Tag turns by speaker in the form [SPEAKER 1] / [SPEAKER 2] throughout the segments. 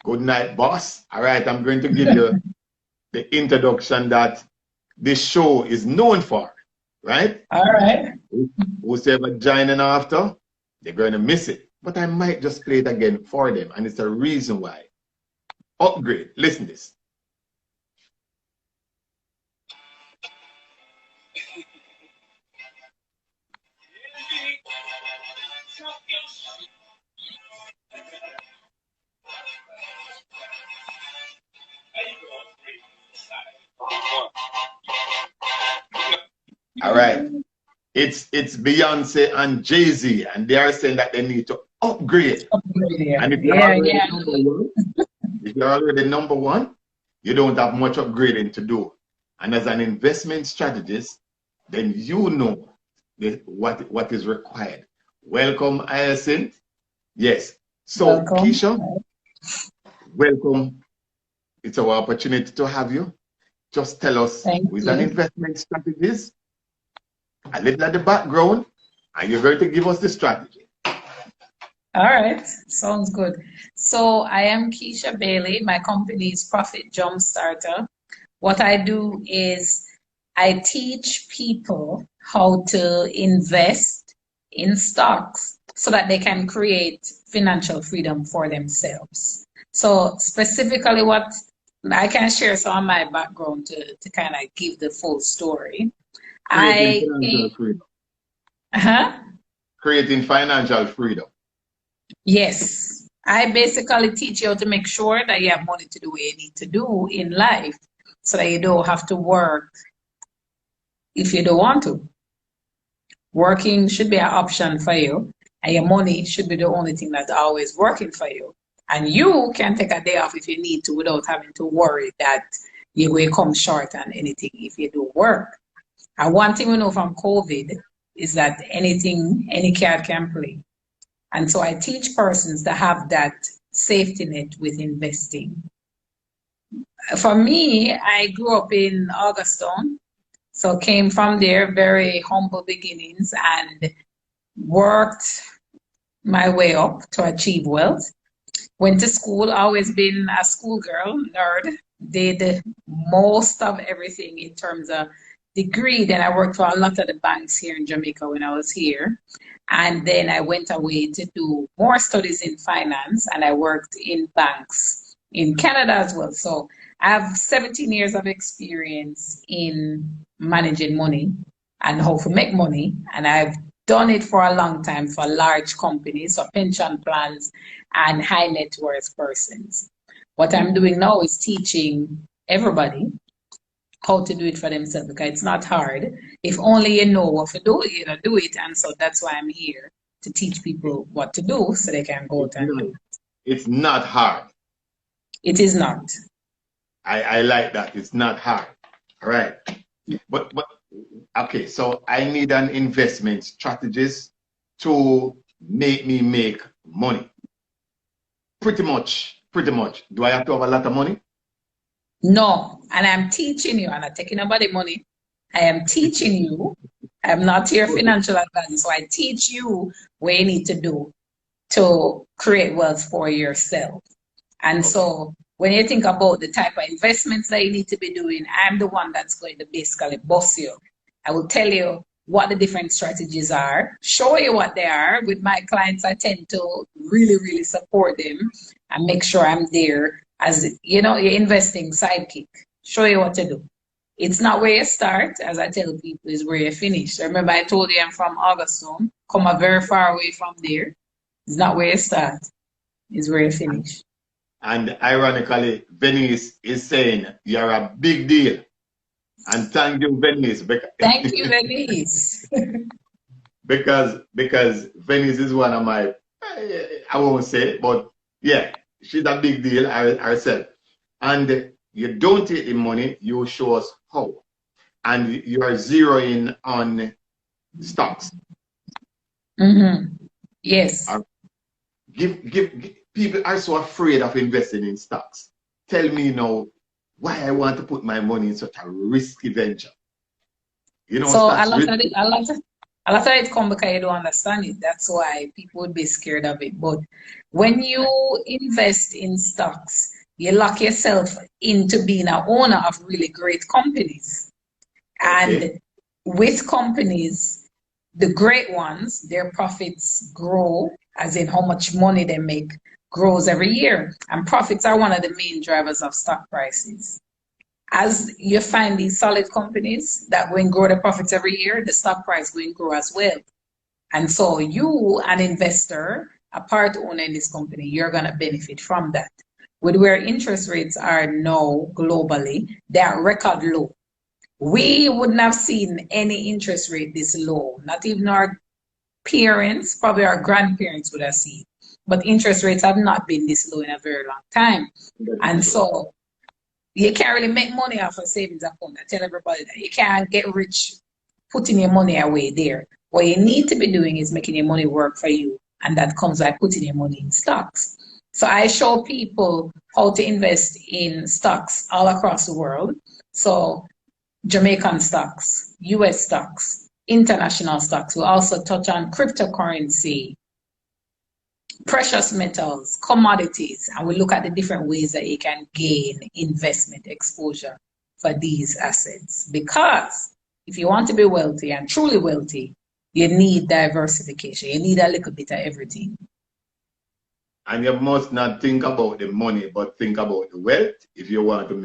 [SPEAKER 1] Good night, boss. All right, I'm going to give you the introduction that this show is known for, right?
[SPEAKER 2] All right.
[SPEAKER 1] Whoever joining after, they're going to miss it. But I might just play it again for them, and it's a reason why. Upgrade. Listen to this. All right. It's Beyonce and Jay Z, and they are saying that they need to upgrade. And if you're already number one, you don't have much upgrading to do. And as an investment strategist, then you know what is required. Welcome, Hyacinth. Yes. So, welcome. Keisha, welcome. It's our opportunity to have you. Just tell us who is an investment strategist, a little at the background, and you're going to give us the strategy.
[SPEAKER 2] All right, sounds good. So I am Keisha Bailey. My company is Profitjumpstarter. What I do is I teach people how to invest in stocks so that they can create financial freedom for themselves. So specifically what I can share some of my background to kind of give the full story.
[SPEAKER 1] Creating financial freedom.
[SPEAKER 2] Yes. I basically teach you how to make sure that you have money to do what you need to do in life so that you don't have to work if you don't want to. Working should be an option for you, and your money should be the only thing that's always working for you. And you can take a day off if you need to without having to worry that you will come short on anything if you do work. And one thing we know from COVID is that any card can play. And so I teach persons to have that safety net with investing. For me, I grew up in Augustone, so came from there, very humble beginnings, and worked my way up to achieve wealth. Went to school, always been a schoolgirl, nerd, did most of everything in terms of degree. Then I worked for a lot of the banks here in Jamaica when I was here. And then I went away to do more studies in finance, and I worked in banks in Canada as well. So I have 17 years of experience in managing money and how to make money. And I've done it for a long time for large companies, so pension plans and high net worth persons. What I'm doing now is teaching everybody how to do it for themselves, because it's not hard. If only you know what to do, you know, do it. And so that's why I'm here, to teach people what to do so they can go out and do it.
[SPEAKER 1] It's not hard.
[SPEAKER 2] It is not.
[SPEAKER 1] I like that. It's not hard. All right. But okay, so I need an investment strategist to make me make money. Pretty much. Do I have to have a lot of money?
[SPEAKER 2] No, and I'm teaching you. I'm not taking nobody money. I am teaching you. I'm not your financial advisor, so I teach you what you need to do to create wealth for yourself. And so when you think about the type of investments that you need to be doing, I'm the one that's going to basically boss you. I will tell you what the different strategies are, show you what they are. With my clients, I tend to really support them and make sure I'm there as, you know, your investing sidekick. Show you what to do. It's not where you start, as I tell people, is where you finish. So remember, I told you I'm from Augustone, come a very far away from there. It's not where you start, it's where you finish.
[SPEAKER 1] And ironically, Venice is saying you're a big deal. And thank you, Venice.
[SPEAKER 2] Thank you, Venice.
[SPEAKER 1] because Venice is one of my, I won't say, but yeah, she's a big deal herself. And you don't take the money, you show us how. And you are zeroing on stocks.
[SPEAKER 2] Yes.
[SPEAKER 1] People are so afraid of investing in stocks. Tell me now why I want to put my money in such a risky venture. You know,
[SPEAKER 2] so A lot of it come because you don't understand it. That's why people would be scared of it. But when you invest in stocks, you lock yourself into being an owner of really great companies.
[SPEAKER 1] Okay.
[SPEAKER 2] And with companies, the great ones, their profits grow, as in how much money they make, grows every year. And profits are one of the main drivers of stock prices. As you find these solid companies that go and grow their profits every year, the stock price will grow as well. And so you, an investor, a part owner in this company, you're going to benefit from that. With where interest rates are now globally, they are record low. We wouldn't have seen any interest rate this low. Not even our parents, probably our grandparents would have seen. But interest rates have not been this low in a very long time. And so you can't really make money off a savings account. I tell everybody that you can't get rich putting your money away there. What you need to be doing is making your money work for you. And that comes by putting your money in stocks. So I show people how to invest in stocks all across the world. So Jamaican stocks, US stocks, international stocks. We'll also touch on cryptocurrency, precious metals, commodities, and we look at the different ways that you can gain investment exposure for these assets. Because if you want to be wealthy and truly wealthy, you need diversification. You need a little bit of everything.
[SPEAKER 1] And you must not think about the money, but think about the wealth if you want to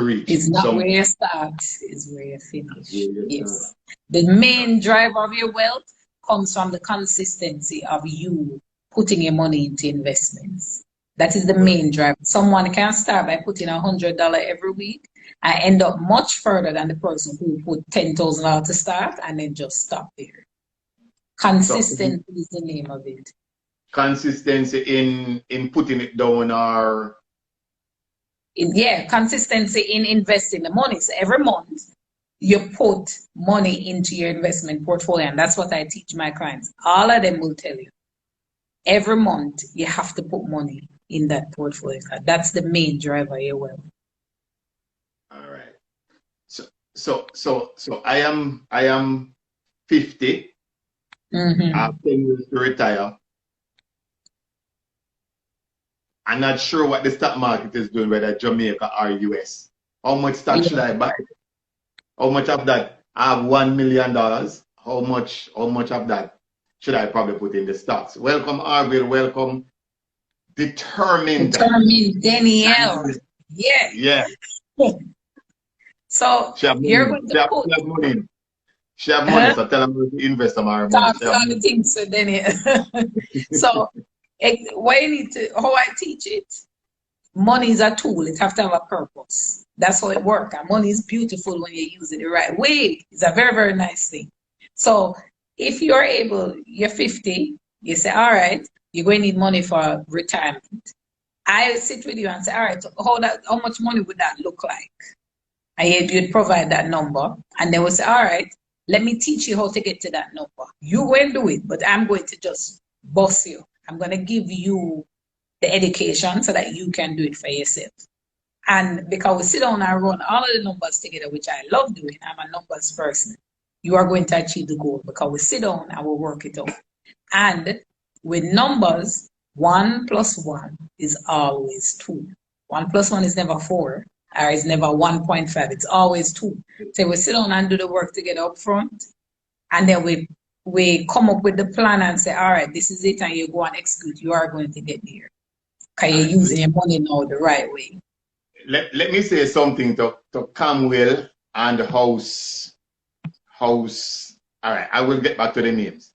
[SPEAKER 1] reach.
[SPEAKER 2] It's not where you start, it's where you finish. Yes. The main driver of your wealth comes from the consistency of you putting your money into investments. That is the main driver. Someone can start by putting $100 every week and end up much further than the person who put $10,000 to start and then just stop there. Consistency is the name of it.
[SPEAKER 1] Consistency in putting it down, or
[SPEAKER 2] yeah, consistency in investing the money. So every month you put money into your investment portfolio, and that's what I teach my clients. All of them will tell you every month you have to put money in that portfolio. That's the main driver of your wealth.
[SPEAKER 1] All right. So I am 50.
[SPEAKER 2] Mm-hmm.
[SPEAKER 1] I have 10 years to retire. I'm not sure what the stock market is doing, whether Jamaica or US. How much stock should I buy? How much of that? I have $1 million. How much of that should I probably put in the stocks? Welcome, Arville. Welcome, Determined
[SPEAKER 2] Danielle. Yeah.
[SPEAKER 1] Yeah.
[SPEAKER 2] So you're going to put
[SPEAKER 1] money. She have money, so tell them to invest some more money.
[SPEAKER 2] Talk about the things, so Danielle. So what you need to, how I teach it, money is a tool. It has to have a purpose. That's how it works. And money is beautiful when you use it the right way. It's a very, very nice thing. So if you're able, you're 50, you say, all right, you're going to need money for retirement. I sit with you and say, all right, how much money would that look like? And you'd provide that number. And they will say, all right, let me teach you how to get to that number. You will do it, but I'm going to just boss you. I'm going to give you the education so that you can do it for yourself. And because we sit down and run all of the numbers together, which I love doing, I'm a numbers person, you are going to achieve the goal because we sit down and we work it out. And with numbers, 1 + 1 is always 2. 1 + 1 is never 4, or it's never 1.5. It's always 2. So we sit down and do the work together up front, and then we come up with the plan and say, all right, this is it, and you go and execute. You are going to get there because you're using your money now the right way.
[SPEAKER 1] Let me say something to Camwell and House. All right, I will get back to the names.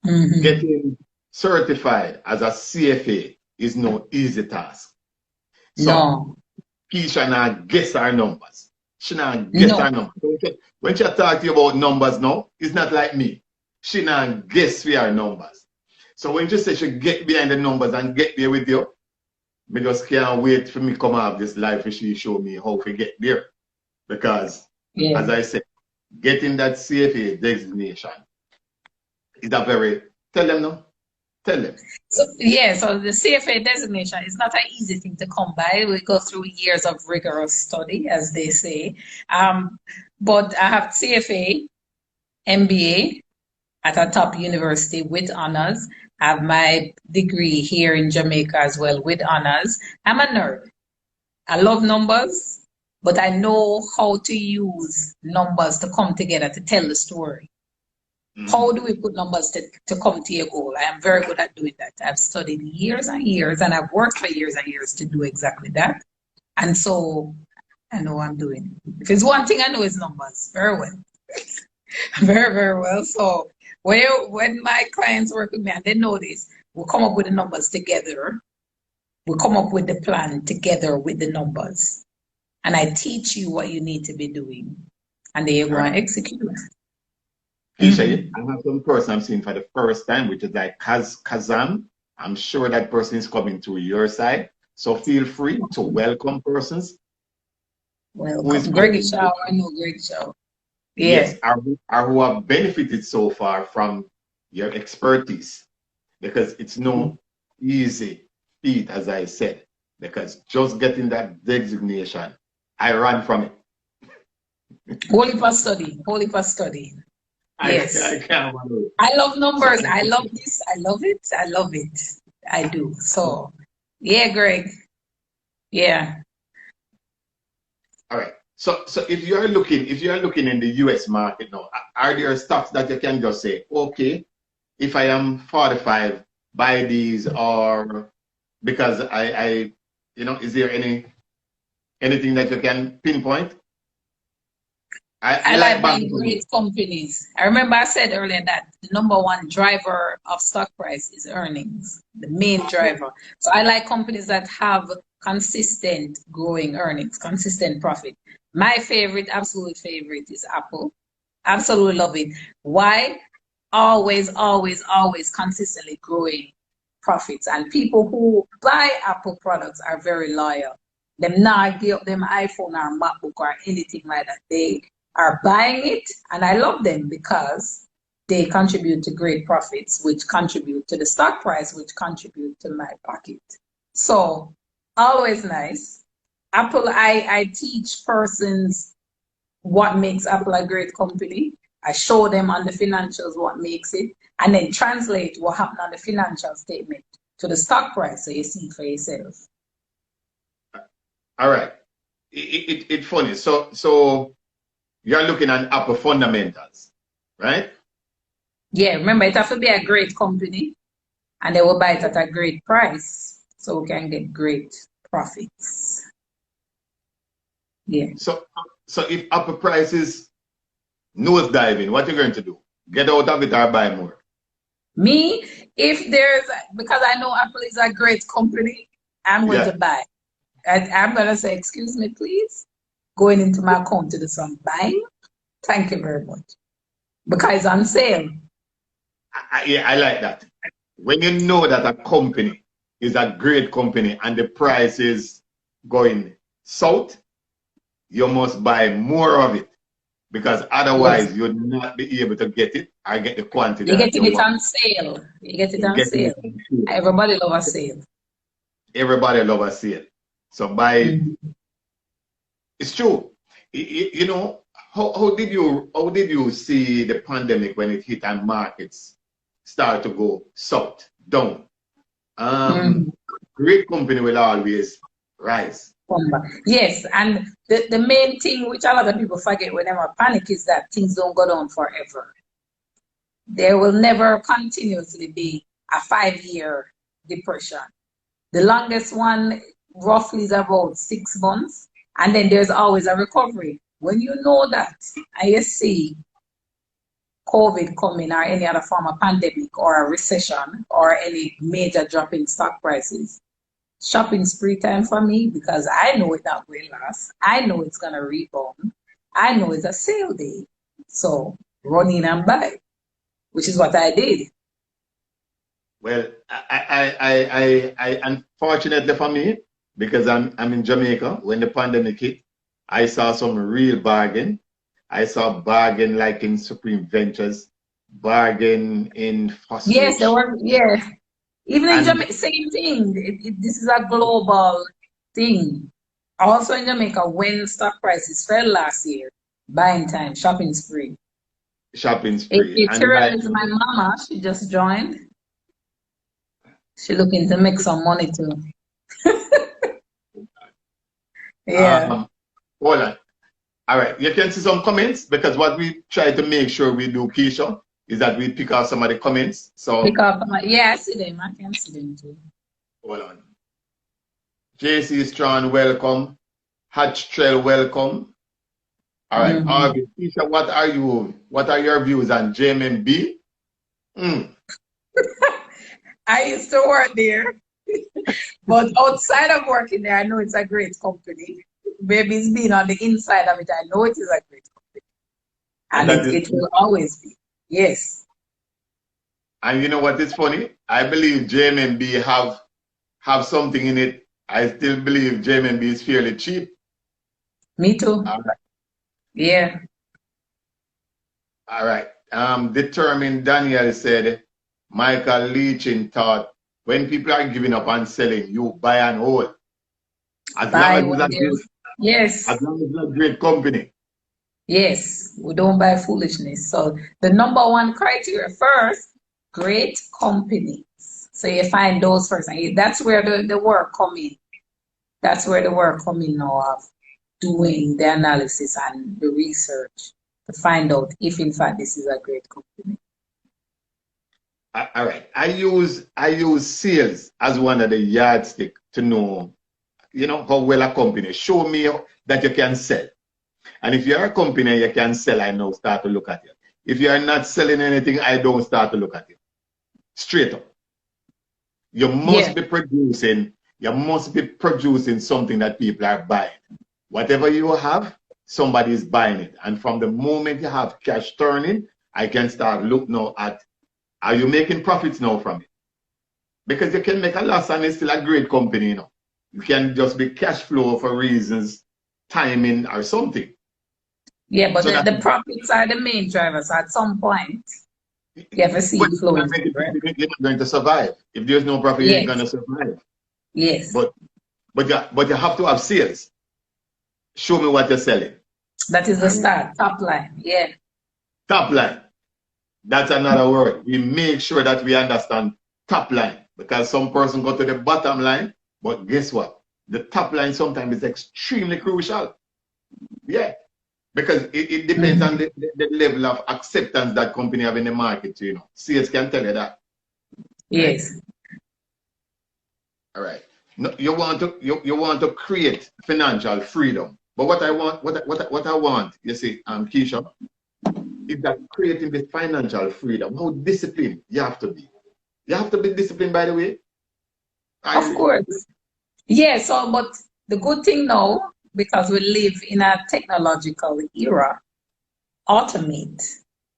[SPEAKER 2] Mm-hmm.
[SPEAKER 1] Getting certified as a CFA is no easy task. So
[SPEAKER 2] No.
[SPEAKER 1] Keisha now guess our numbers. She now guess our numbers. When she talk to you about numbers now, it's not like me. She now guess for our numbers. So when she say she get behind the numbers and get there with you, me just can't wait for me come out of this life and she show me how to get there. Because, as I said, getting that CFA designation is a very, tell them no, Tell them.
[SPEAKER 2] So, yeah, so the CFA designation is not an easy thing to come by. We go through years of rigorous study, as they say. But I have CFA, MBA at a top university with honors. I have my degree here in Jamaica as well with honors. I'm a nerd. I love numbers, but I know how to use numbers to come together to tell the story. How do we put numbers to come to your goal? I am very good at doing that. I've studied years and years, and I've worked for years and years to do exactly that. And so I know what I'm doing. If it's one thing I know, is numbers very well. Very, very well. So when my clients work with me and they know this, we'll come up with the numbers together. We'll come up with the plan together with the numbers. And I teach you what you need to be doing. And then you go and execute.
[SPEAKER 1] Keisha, I have some person I'm seeing for the first time, which is like Kazam. I'm sure that person is coming to your side. So feel free to welcome persons.
[SPEAKER 2] Welcome. Greg Shaw, I know Greg Shaw.
[SPEAKER 1] Yes, are who have benefited so far from your expertise. Because it's no easy feat, as I said. Because just getting that designation, I ran from it.
[SPEAKER 2] Holy for study. Holy for study. Yes. I love numbers. I love this. I love it. I love it. I do. So, yeah, Greg. Yeah.
[SPEAKER 1] All right. So if you're looking in the US market now, are there stocks that you can just say, okay, if I am 45, buy these, or because I is there anything that you can pinpoint?
[SPEAKER 2] I like buying great companies. I remember I said earlier that the number one driver of stock price is earnings, the main driver. So I like companies that have consistent growing earnings, consistent profit. My favorite, absolute favorite, is Apple. Absolutely love it. Why? Always, always, always consistently growing profits. And people who buy Apple products are very loyal. Them not give them iPhone or MacBook or anything like that. They are buying it, and I love them because they contribute to great profits, which contribute to the stock price, which contribute to my pocket. So always nice. Apple, I teach persons what makes Apple a great company. I show them on the financials what makes it, and then translate what happened on the financial statement to the stock price so you see it for yourself.
[SPEAKER 1] All right. It's funny. So you're looking at Apple fundamentals, right?
[SPEAKER 2] Yeah, remember, it has to be a great company, and they will buy it at a great price so we can get great profits. Yeah.
[SPEAKER 1] So if Apple price is nose diving, what are you going to do? Get out of it or buy more?
[SPEAKER 2] Me, because I know Apple is a great company, I'm going to buy. I'm going to say, excuse me, please. Going into my account to do some buying. Thank you very much. Because it's on sale.
[SPEAKER 1] I like that. When you know that a company is a great company and the price is going south, you must buy more of it. Because otherwise you'll not be able to get it or get the quantity.
[SPEAKER 2] You get it on sale. You get it on sale. Everybody loves a sale.
[SPEAKER 1] Everybody loves a sale. So buy. It's true. You know, how did you see the pandemic when it hit and markets start to go south, down? Great company will always rise.
[SPEAKER 2] Yes, and the main thing which a lot of people forget whenever panic is that things don't go down forever. There will never continuously be a 5-year depression. The longest one roughly is about 6 months, and then there's always a recovery. When you know that, and you see COVID coming or any other form of pandemic or a recession or any major drop in stock prices, shopping spree time for me, because I know it not will last. I know it's going to rebound. I know it's a sale day. So run in and buy, which is what I did.
[SPEAKER 1] Well, I unfortunately for me, because I'm in Jamaica, when the pandemic hit, I saw some real bargain. I saw bargain like in Supreme Ventures, bargain in Fossil.
[SPEAKER 2] Yes, there were, yeah. Even in
[SPEAKER 1] And
[SPEAKER 2] Jamaica, same thing. This is a global thing. Also in Jamaica, when stock prices fell last year, buying time, shopping spree.
[SPEAKER 1] shopping spree. And
[SPEAKER 2] Cheryl
[SPEAKER 1] like,
[SPEAKER 2] is my mama. She just joined. She looking to make some money too. Yeah.
[SPEAKER 1] hold on. All right, you can see some comments because what we try to make sure we do, Keisha, is that we pick out some of the comments. So,
[SPEAKER 2] Because yeah, I see them. I can see them too.
[SPEAKER 1] hold on. JC Strong, welcome. Hatch Trail, welcome. All right, Arvin, Keisha, what are your views on JMMB?
[SPEAKER 2] I used to work there, but outside of working there, I know it's a great company. Maybe it's been on the inside of it. I know it is a great company, and it will always be. Yes.
[SPEAKER 1] And you know what is funny? I believe JMMB have something in it. I still believe JMMB is fairly cheap.
[SPEAKER 2] Me too.
[SPEAKER 1] All right.
[SPEAKER 2] Yeah.
[SPEAKER 1] All right. Determined Daniel said, Michael Leachin thought, when people are giving up and selling, you buy and hold. As long as
[SPEAKER 2] yes.
[SPEAKER 1] As long as it's a great company.
[SPEAKER 2] Yes, we don't buy foolishness. So the number one criteria first, great companies. So you find those first. And that's where the work come in. That's where the work come in now of doing the analysis and the research to find out if in fact this is a great company.
[SPEAKER 1] All right. I use sales as one of the yardstick to know, how well a company. Show me that you can sell. And if you're a company you can sell, I now start to look at you. If you're not selling anything, I don't start to look at you. Straight up. You must be producing. You must be producing something that people are buying. Whatever you have, somebody is buying it. And from the moment you have cash turning, I can start look now at, are you making profits now from it? Because you can make a loss and it's still a great company, You can just be cash flow for reasons, timing or something.
[SPEAKER 2] Yeah, but the profits are the main drivers. At some point, you have to see it flowing.
[SPEAKER 1] You're not going to survive. If there's no profit, you ain't going to survive.
[SPEAKER 2] Yes.
[SPEAKER 1] But you have to have sales. Show me what you're selling.
[SPEAKER 2] That is the start. Top line. Yeah.
[SPEAKER 1] Top line. That's another word. We make sure that we understand top line. Because some person go to the bottom line, but guess what? The top line sometimes is extremely crucial. Yeah. Because it depends on the level of acceptance that company have in the market, Sales can tell you that.
[SPEAKER 2] Yes.
[SPEAKER 1] All right. No, you want to create financial freedom. But what I want, you see, Keisha, is that creating the financial freedom, how disciplined you have to be. You have to be disciplined, by the way.
[SPEAKER 2] Of course. Yeah, but the good thing now, because we live in a technological era, automated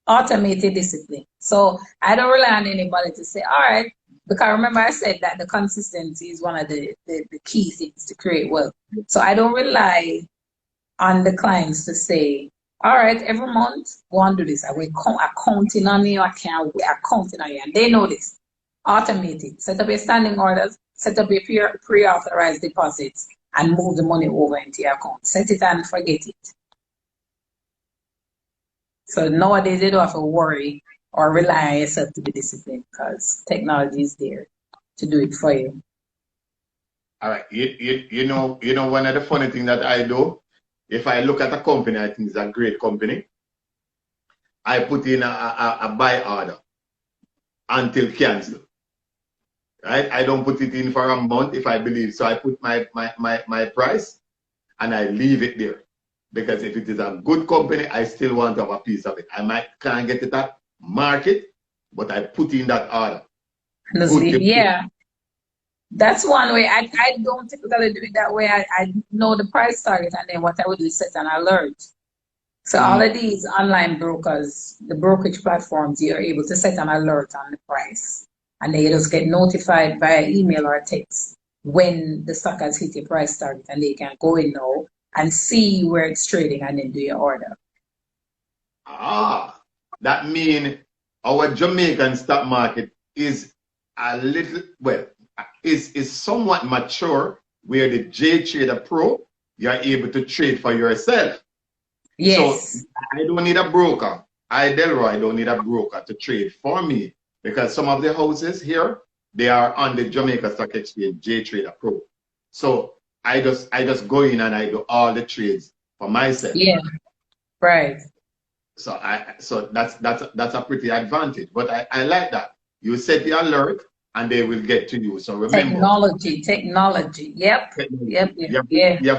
[SPEAKER 2] discipline. So I don't rely on anybody to say, all right, because remember I said that the consistency is one of the key things to create wealth. So I don't rely on the clients to say, all right, every month, go and do this. I will accounting on you, accounting on you. And they know this. Automate it. Set up your standing orders, set up your pre-authorized deposits, and move the money over into your account. Set it and forget it. So nowadays, you don't have to worry or rely on yourself to be disciplined because technology is there to do it for you.
[SPEAKER 1] All right. You know, one of the funny things that I do, if I look at a company, I think it's a great company, I put in a buy order until cancel. Right? I don't put it in for a month if I believe. So I put my price and I leave it there. Because if it is a good company, I still want to have a piece of it. I can't get it at market, but I put in that order.
[SPEAKER 2] Yeah. That's one way. I don't typically do it that way. I know the price target, and then what I would do is set an alert. So all of these online brokers, the brokerage platforms, you're able to set an alert on the price. And they just get notified via email or text when the stock has hit your price target, and they can go in now and see where it's trading and then do your order.
[SPEAKER 1] That means our Jamaican stock market is a little, well, is somewhat mature, where the J Trader Pro, you're able to trade for yourself. So
[SPEAKER 2] Yes.
[SPEAKER 1] I don't need a broker. I don't need a broker to trade for me, because some of the houses here, they are on the Jamaica Stock Exchange J Trader Pro. So I just go in and I do all the trades for myself.
[SPEAKER 2] Yeah. Right.
[SPEAKER 1] So that's a pretty advantage. But I like that. You set the alert and they will get to you. So remember,
[SPEAKER 2] Technology. Yep.
[SPEAKER 1] technology.
[SPEAKER 2] Yep. Yeah.
[SPEAKER 1] You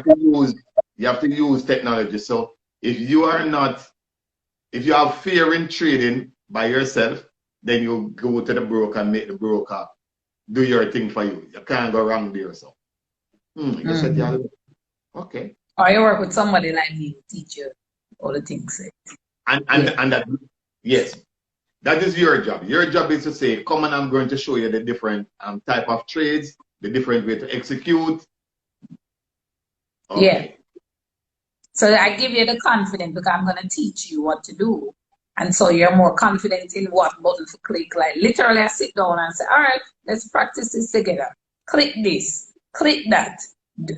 [SPEAKER 1] have to use technology. So if you are not, if you have fear in trading by yourself, then you go to the broker and make the broker do your thing for you. You can't go wrong there. So you set the alert. Okay.
[SPEAKER 2] Or you work with somebody like me to teach you all the things.
[SPEAKER 1] And that, yes, that is your job. Your job is to say, come on, I'm going to show you the different type of trades, the different way to execute. Okay.
[SPEAKER 2] Yeah. So I give you the confidence because I'm going to teach you what to do. And so you're more confident in what button to click. Like literally I sit down and say, all right, let's practice this together. Click this, click that.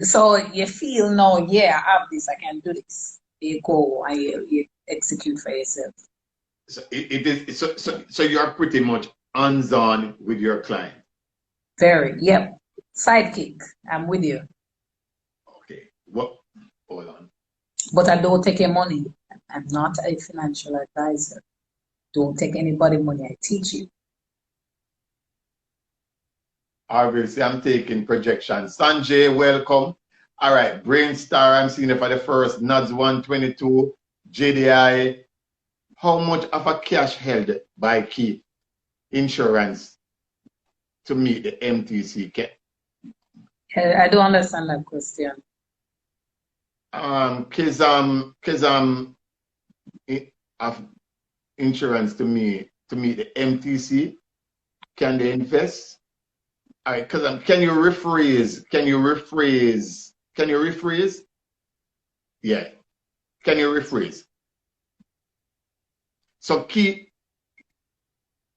[SPEAKER 2] So you feel, no, yeah, I have this, I can do this. You go and you execute for yourself.
[SPEAKER 1] So so you're pretty much hands-on with your client.
[SPEAKER 2] Very, yep. Sidekick, I'm with you.
[SPEAKER 1] Okay. What? Hold on.
[SPEAKER 2] But I don't take your money. I'm not a financial advisor. Don't take anybody money. I teach you.
[SPEAKER 1] Obviously, I'm taking projections. Sanjay, welcome. All right, Brainstar, I'm seeing it for the first. Nods 122, JDI. How much of a cash held by Keith insurance to meet the MTC cap?
[SPEAKER 2] I don't understand that question.
[SPEAKER 1] Of insurance to meet the MTC, can they invest? All right, can you rephrase? Yeah, can you rephrase? So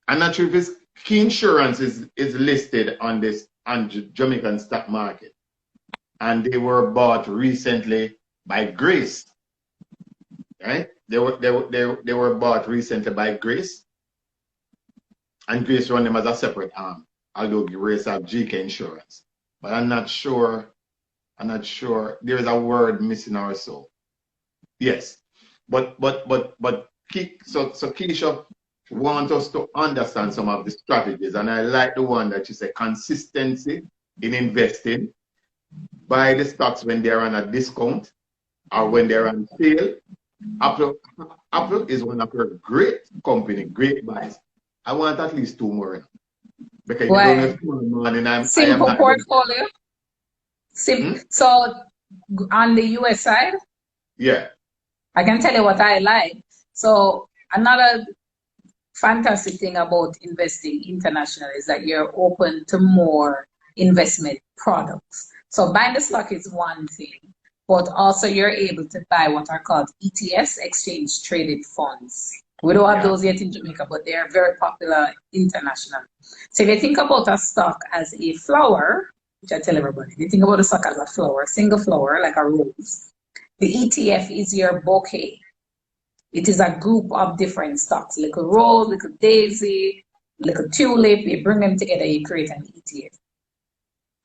[SPEAKER 1] I'm not sure if it's key insurance is listed on Jamaican stock market, and they were bought recently by Grace. Right? They were bought recently by Grace, and Grace run them as a separate arm. Although Grace have GK insurance, but I'm not sure. There's a word missing or so. Yes, but so Keisha want us to understand some of the strategies, and I like the one that you say, consistency in investing. Buy the stocks when they're on a discount or when they're on sale. Apple is one of your great company, great buys. I want at least 2 more. Because you don't have money and
[SPEAKER 2] simple portfolio. So on the US side,
[SPEAKER 1] yeah,
[SPEAKER 2] I can tell you what I like. So another fantastic thing about investing internationally is that you're open to more investment products. So buying the stock is one thing, but also you're able to buy what are called ETFs, exchange traded funds. We don't have those yet in Jamaica, but they are very popular internationally. So if you think about a stock as a flower, which I tell everybody, you think about a stock as a flower, single flower, like a rose. The ETF is your bouquet. It is a group of different stocks, little rose, little daisy, little tulip. You bring them together, you create an ETF.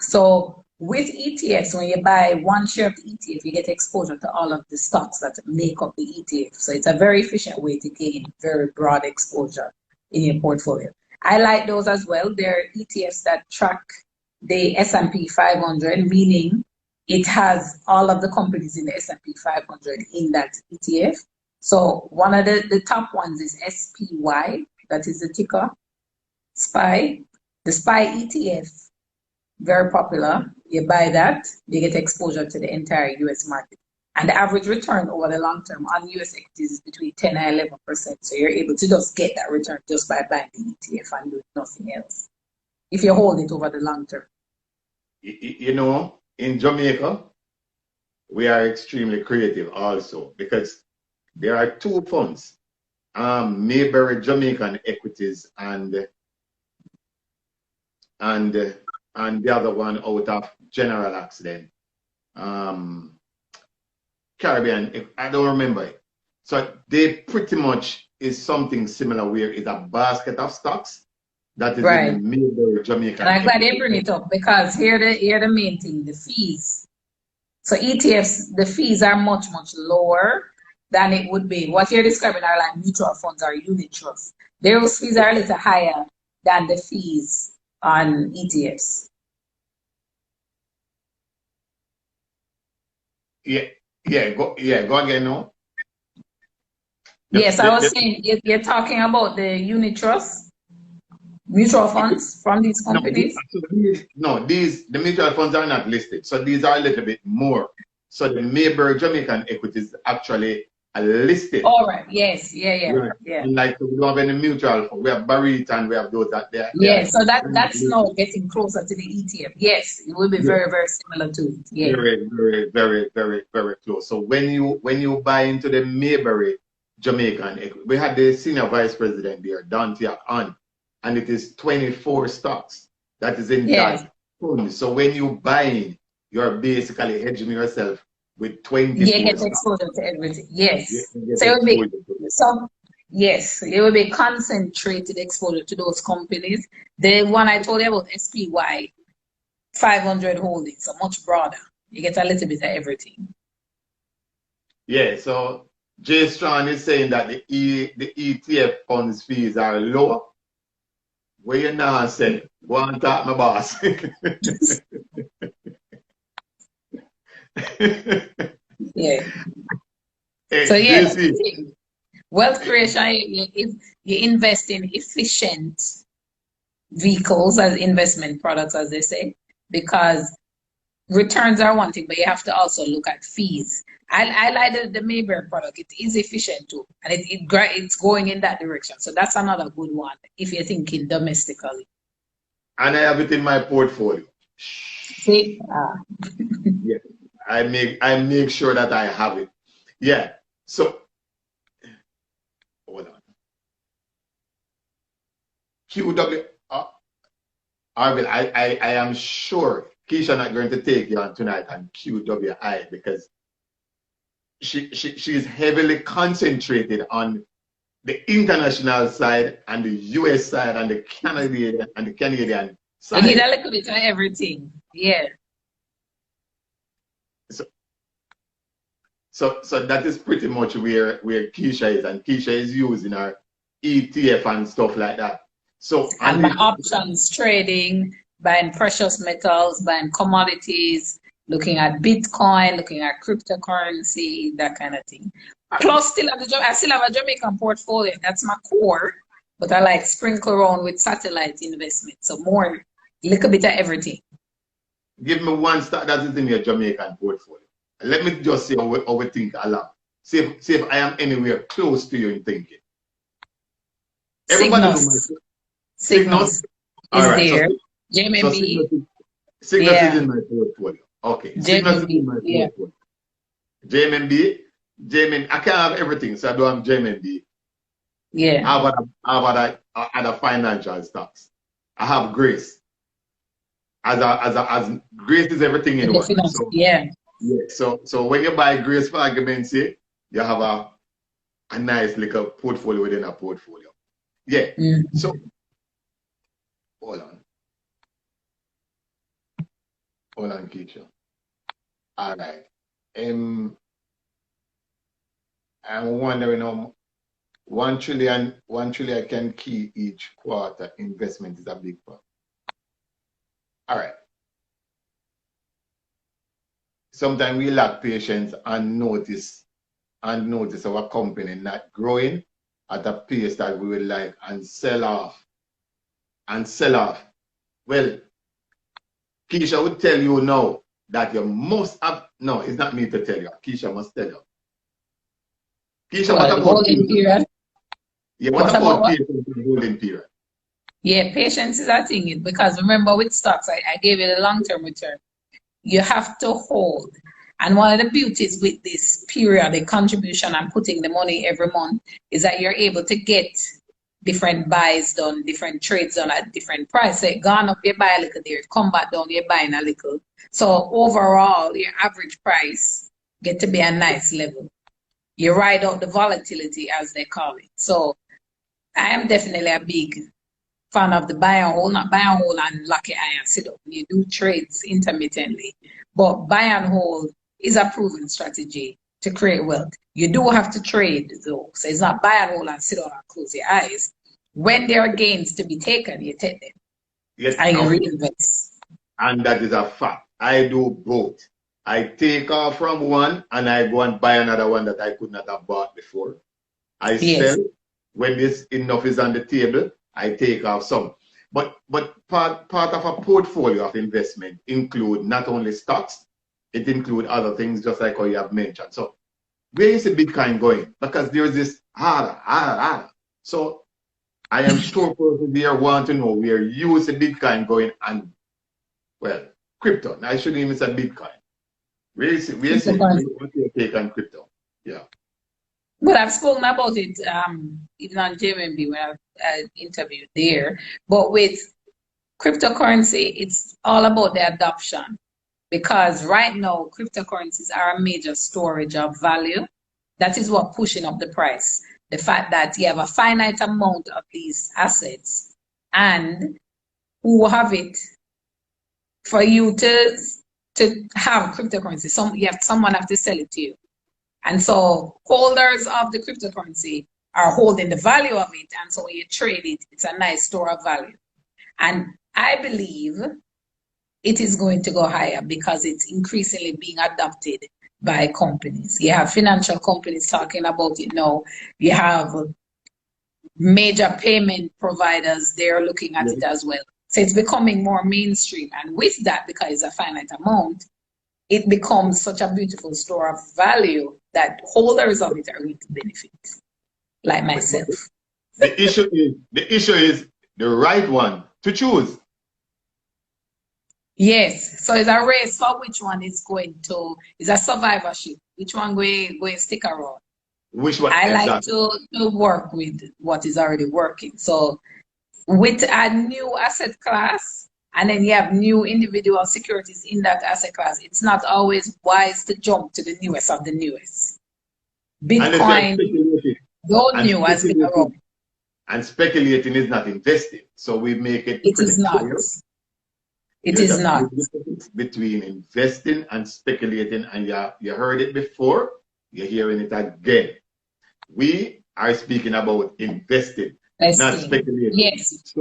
[SPEAKER 2] So with ETFs, when you buy one share of the ETF, you get exposure to all of the stocks that make up the ETF. So it's a very efficient way to gain very broad exposure in your portfolio. I like those as well. They're ETFs that track the S&P 500, meaning it has all of the companies in the S&P 500 in that ETF. So one of the top ones is SPY, that is the ticker, SPY. The SPY ETF, very popular. You buy that, you get exposure to the entire US market. And the average return over the long term on US equities is between 10 and 11%. So you're able to just get that return just by buying the ETF and doing nothing else, if you hold it over the long term.
[SPEAKER 1] You know, in Jamaica, we are extremely creative also, because there are 2 funds, Mayberry Jamaican Equities and and the other one out of general accident. Caribbean, I don't remember it. So they pretty much is something similar where it's a basket of stocks that is in the Mayberry Jamaican.
[SPEAKER 2] And I'm glad they bring it up because here the main thing, the fees. So ETFs, the fees are much, much lower than it would be. What you're describing are like mutual funds or unit trusts. Those fees are a little higher than the fees on ETFs.
[SPEAKER 1] Go again now.
[SPEAKER 2] Yes, I was saying you're talking about the unit trust, mutual funds from these companies.
[SPEAKER 1] The mutual funds are not listed, so these are a little bit more. So the Mayberry Jamaican equities actually are listed.
[SPEAKER 2] All right. Yes. Yeah.
[SPEAKER 1] Like we don't have any mutual fund. We have Barrett and we have those that there.
[SPEAKER 2] Yeah. So that's now getting closer to the ETF. Yes, it will be very, very similar to it. Yeah.
[SPEAKER 1] Very, very, very, very, very close. So when you buy into the Mayberry Jamaican equity, we had the senior vice president there, Dante on, and it is 24 stocks that is in that fund. So when you buy in, you're basically hedging yourself with 24
[SPEAKER 2] You get exposure to everything. Yes. So it will be concentrated exposure to those companies. The one I told you about, SPY 500 holdings, are much broader. You get a little bit of everything.
[SPEAKER 1] Yeah, so Jay Strong is saying that the ETF funds fees are lower. What you now say? Go and talk, my boss.
[SPEAKER 2] Yeah.
[SPEAKER 1] Hey,
[SPEAKER 2] So yeah, wealth creation, you invest in efficient vehicles as investment products, as they say, because returns are one thing, but you have to also look at fees. I like the Mayberry product. It is efficient too, and it's going in that direction. So that's another good one if you're thinking domestically.
[SPEAKER 1] And I have it in my portfolio.
[SPEAKER 2] See?
[SPEAKER 1] Yeah, I make sure that I have it. Yeah. So hold on. QW. I am sure Keisha not going to take you on tonight on QWI because she's heavily concentrated on the international side and the US side and the Canadian side.
[SPEAKER 2] You need a little bit of everything. Yeah.
[SPEAKER 1] So that is pretty much where Keisha is, and Keisha is using her ETF and stuff like that. So
[SPEAKER 2] and the options trading, buying precious metals, buying commodities, looking at Bitcoin, looking at cryptocurrency, that kind of thing. Plus, I still have a Jamaican portfolio. That's my core, but I like sprinkle around with satellite investment. So a little bit of everything.
[SPEAKER 1] Give me one stock that is in your Jamaican portfolio. Let me just see how we think aloud. See if I am anywhere close to you in thinking. Everybody knows Signals
[SPEAKER 2] is there. JMMB.
[SPEAKER 1] Signals is in my portfolio. Okay. Signals is in my portfolio. JMMB. I can't have everything, so I don't have JMMB.
[SPEAKER 2] Yeah.
[SPEAKER 1] How about other financial stocks? I have Grace. As Grace is everything in one. So,
[SPEAKER 2] yeah.
[SPEAKER 1] So when you buy Grace, for argument's sake, you have a nice little portfolio within a portfolio. Yeah. So hold on, Keisha. All right. I'm wondering 1 trillion can key each quarter investment is a big part. All right. Sometimes we lack patience and notice our company not growing at a pace that we would like and sell off. Well, Keisha would tell you now that you must have, no, it's not me to tell you. Keisha must tell you. Keisha, what about
[SPEAKER 2] holding period?
[SPEAKER 1] Yeah, what about patience in holding period?
[SPEAKER 2] Yeah, patience is a thing because remember with stocks, I gave it a long-term return. You have to hold. And one of the beauties with this periodic contribution and putting the money every month is that you're able to get different buys done, different trades done at different price. So it gone up, you buy a little there, it come back down, you're buying a little. So overall, your average price get to be a nice level. You ride out the volatility, as they call it. So I am definitely a big fan of the buy and hold, not buy and hold and lock your eye and sit up. You do trades intermittently, but buy and hold is a proven strategy to create wealth. You do have to trade though. So it's not buy and hold and sit down and close your eyes. When there are gains to be taken, you take them.
[SPEAKER 1] Yes,
[SPEAKER 2] And you reinvest.
[SPEAKER 1] and that is a fact. I do both. I take off from one and I go and buy another one that I could not have bought before. I sell when this enough is on the table. I take off some. But part of a portfolio of investment include not only stocks, it includes other things just like how you have mentioned. So where is the Bitcoin going? Because there's this So I am sure people there want to know where you see Bitcoin going and, well, crypto. I shouldn't even say Bitcoin. Where is what's your take on crypto? Yeah.
[SPEAKER 2] Well, I've spoken about it even on JMMB when I interviewed there. But with cryptocurrency, it's all about the adoption. Because right now, cryptocurrencies are a major storage of value. That is what pushing up the price. The fact that you have a finite amount of these assets and who have it for you to have cryptocurrency. Someone have to sell it to you. And so holders of the cryptocurrency are holding the value of it. And so when you trade it, it's a nice store of value. And I believe it is going to go higher because it's increasingly being adopted by companies. You have financial companies talking about it now. You have major payment providers, they're looking at it as well. So it's becoming more mainstream. And with that, because it's a finite amount, it becomes such a beautiful store of value that holders of it are going to benefit, like myself.
[SPEAKER 1] The issue is the right one to choose.
[SPEAKER 2] Yes. So it's a race for which one is going to, it's a survivorship. Which one going to stick around?
[SPEAKER 1] Which one?
[SPEAKER 2] I like to work with what is already working. So with a new asset class, and then you have new individual securities in that asset class, it's not always wise to jump to the newest of the newest. Bitcoin, though new, has been around.
[SPEAKER 1] And speculating is not investing. So we make it
[SPEAKER 2] It is not.
[SPEAKER 1] clear.
[SPEAKER 2] It is not.
[SPEAKER 1] Between investing and speculating, and you heard it before, you're hearing it again. We are speaking about investing, not speculating.
[SPEAKER 2] Yes.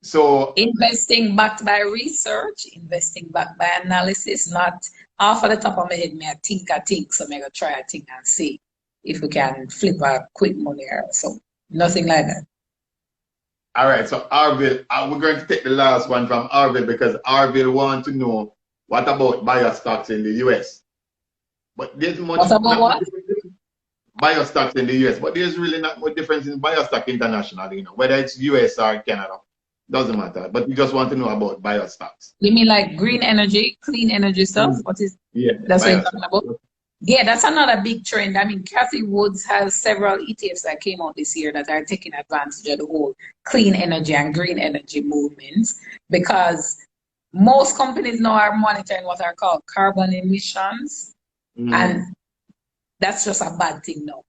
[SPEAKER 1] So
[SPEAKER 2] investing backed by research, investing backed by analysis, not off of the top of my head, I think, so I'm going to try a thing and see if we can flip a quick money or so. Nothing like that.
[SPEAKER 1] All right, so Arville, we're going to take the last one from Arville because Arville wants to know what about biostocks in the US. But there's much.
[SPEAKER 2] What about what?
[SPEAKER 1] Biostocks in the US, but there's really not much difference in biostock internationally, whether it's US or Canada. Doesn't matter. But we just want to know about biostocks.
[SPEAKER 2] You mean like green energy, clean energy stuff? What is that's what you're talking about? Yeah, that's another big trend. I mean, Cathy Woods has several ETFs that came out this year that are taking advantage of the whole clean energy and green energy movements because most companies now are monitoring what are called carbon emissions. And that's just a bad thing now.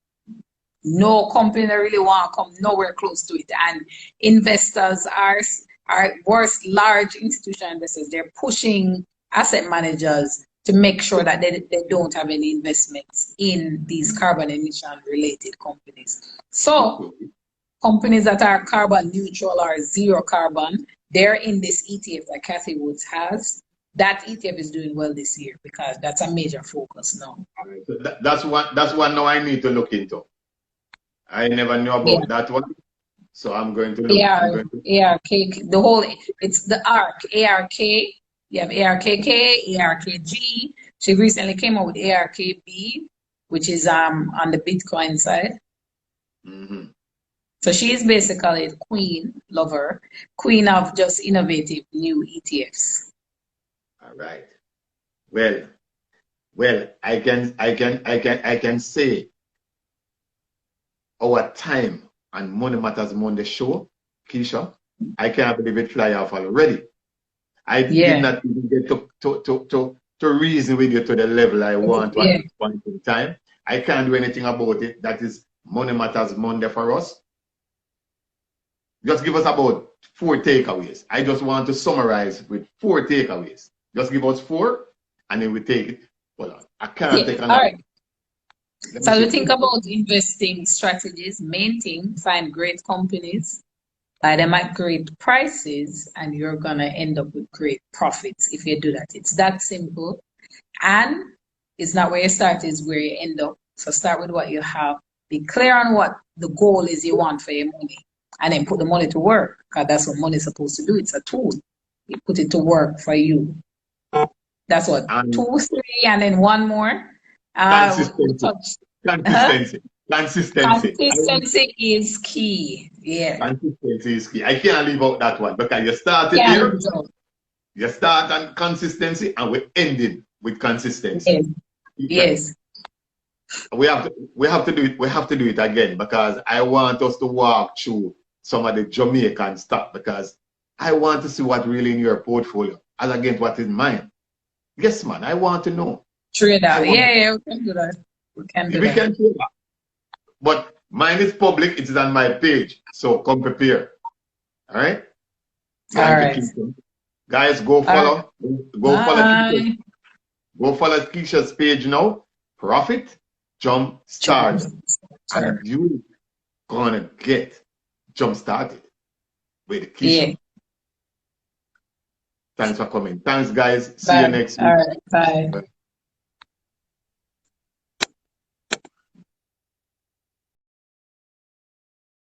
[SPEAKER 2] No company really want to come nowhere close to it. And investors are worse, large institutional investors, they're pushing asset managers to make sure that they don't have any investments in these carbon emission related companies. So companies that are carbon neutral or zero carbon, they're in this ETF that Cathy Woods has. That ETF is doing well this year because that's a major focus now.
[SPEAKER 1] So that's one now I need to look into. I never knew about that one. So I'm going to look.
[SPEAKER 2] ARK, the whole, it's the ARK, ARK. You have ARKK, ARKG. She recently came out with ARKB, which is on the Bitcoin side. So she is basically the queen of just innovative new ETFs.
[SPEAKER 1] All right. Well, I can say our time and Money Matters Monday show, Keisha, I can't believe it fly off already. I did not even get to reason with you to the level I want at this point in time. I can't do anything about it. That is Money Matters Monday for us. Just give us about 4 takeaways. I just want to summarize with 4 takeaways. Just give us 4, and then we take it. Hold on. I can't take another.
[SPEAKER 2] All right. So we think about investing strategies. Main thing, find great companies, buy them at great prices, and you're going to end up with great profits if you do that. It's that simple. And it's not where you start, it's where you end up. So start with what you have. Be clear on what the goal is you want for your money. And then put the money to work, because that's what money is supposed to do. It's a tool. You put it to work for you. That's what, 2, 3, and then 1 more.
[SPEAKER 1] Consistency.
[SPEAKER 2] Consistency is key. Yeah.
[SPEAKER 1] Consistency is key. I can't leave out that one because you started here. You start on consistency and we ended with consistency.
[SPEAKER 2] Yes.
[SPEAKER 1] We have to do it. We have to do it again because I want us to walk through some of the Jamaican stuff because I want to see what really in your portfolio as against what is mine. Yes, man. I want to know.
[SPEAKER 2] Trade out. Yeah, we can do that. We can do that.
[SPEAKER 1] But mine is public. It is on my page. So come prepare. All right?
[SPEAKER 2] All right.
[SPEAKER 1] Guys, go follow. Go follow Keisha's page now. Profitjumpstarter. And you gonna get jump started with Keisha. Yeah. Thanks for coming. Thanks, guys. See you next week.
[SPEAKER 2] All right. Bye.